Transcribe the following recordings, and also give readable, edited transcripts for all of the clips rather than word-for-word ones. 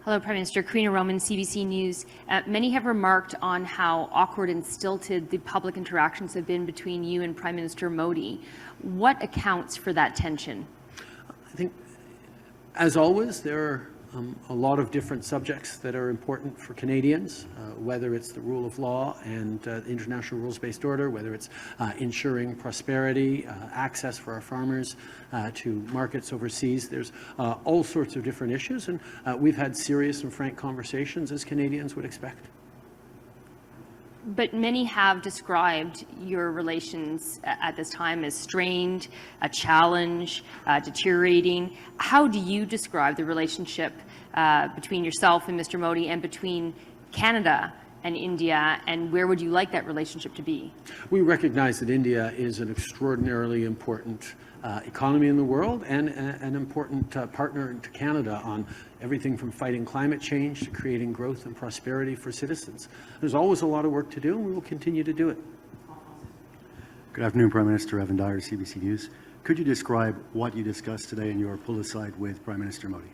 Hello, Prime Minister. Karina Roman, CBC News. Many have remarked on how awkward and stilted the public interactions have been between you and Prime Minister Modi. What accounts for that tension? I think, as always, there are a lot of different subjects that are important for Canadians, whether it's the rule of law and international rules-based order, whether it's ensuring prosperity, access for our farmers to markets overseas. There's all sorts of different issues, and we've had serious and frank conversations, as Canadians would expect. But many have described your relations at this time as strained, a challenge, deteriorating. How do you describe the relationship between yourself and Mr. Modi and between Canada and India, and where would you like that relationship to be? We recognize that India is an extraordinarily important economy in the world and an important partner to Canada on everything from fighting climate change to creating growth and prosperity for citizens. There's always a lot of work to do, and we will continue to do it. Good afternoon, Prime Minister. Evan Dyer, CBC News. Could you describe what you discussed today in your pull-aside with Prime Minister Modi?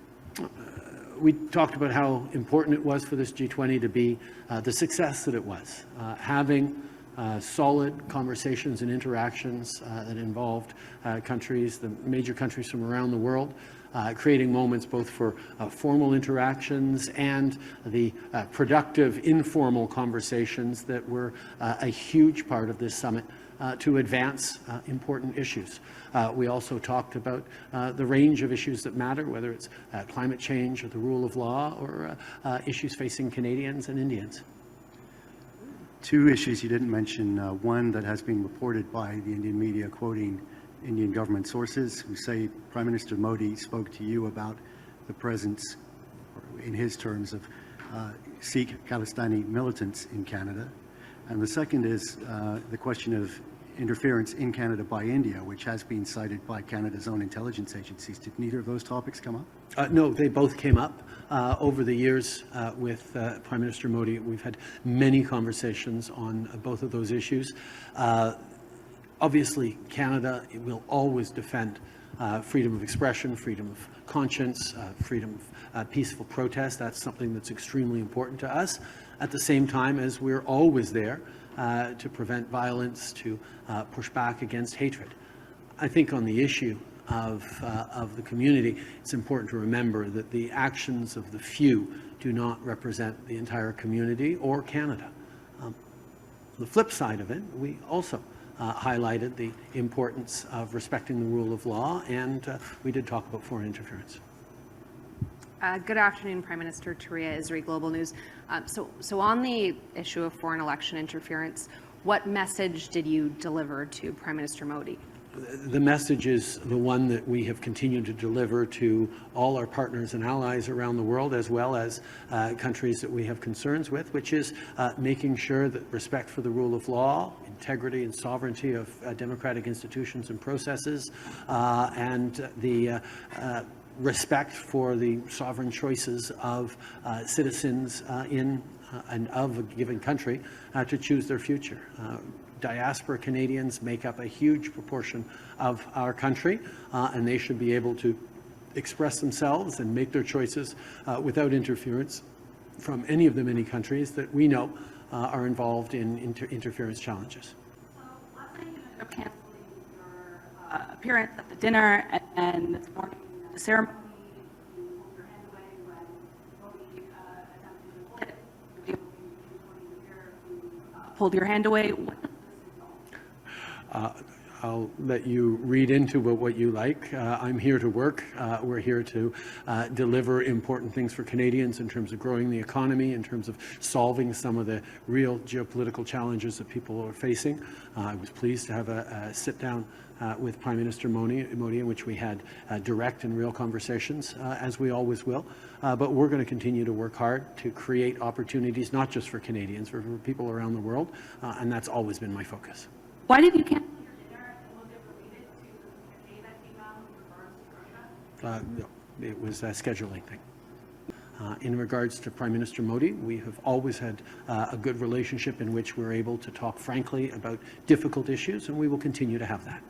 We talked about how important it was for this G20 to be the success that it was, having solid conversations and interactions that involved countries, the major countries from around the world, creating moments both for formal interactions and the productive informal conversations that were a huge part of this summit to advance important issues. We also talked about the range of issues that matter, whether it's climate change or the rule of law or issues facing Canadians and Indians. Two issues you didn't mention, one that has been reported by the Indian media quoting Indian government sources who say Prime Minister Modi spoke to you about the presence, or in his terms, of Sikh Khalistani militants in Canada. And the second is the question of interference in Canada by India, which has been cited by Canada's own intelligence agencies. Did neither of those topics come up? No, they both came up over the years with Prime Minister Modi. We've had many conversations on both of those issues. Obviously, Canada will always defend freedom of expression, freedom of conscience, freedom of peaceful protest. That's something that's extremely important to us. At the same time as we're always there to prevent violence, to push back against hatred. I think on the issue of the community, it's important to remember that the actions of the few do not represent the entire community or Canada. The flip side of it, we also highlighted the importance of respecting the rule of law, and we did talk about foreign interference. Good afternoon, Prime Minister. Taria Isri, Global News. So on the issue of foreign election interference, what message did you deliver to Prime Minister Modi? The message is the one that we have continued to deliver to all our partners and allies around the world, as well as countries that we have concerns with, which is making sure that respect for the rule of law, integrity and sovereignty of democratic institutions and processes, and the respect for the sovereign choices of citizens in and of a given country to choose their future. Diaspora Canadians make up a huge proportion of our country, and they should be able to express themselves and make their choices without interference from any of the many countries that we know are involved in interference challenges. Last night you ended up canceling your appearance at the dinner, and this morning at the ceremony you pulled your hand away when Modi attempted to pull it. You pulled your hand away. What does this involve? I'll let you read into what you like. I'm here to work. We're here to deliver important things for Canadians in terms of growing the economy, in terms of solving some of the real geopolitical challenges that people are facing. I was pleased to have a sit-down with Prime Minister Modi, in which we had direct and real conversations, as we always will. But we're going to continue to work hard to create opportunities, not just for Canadians, but for people around the world, and that's always been my focus. Why did you cancel? No, it was a scheduling thing. In regards to Prime Minister Modi, we have always had a good relationship in which we're able to talk frankly about difficult issues, and we will continue to have that.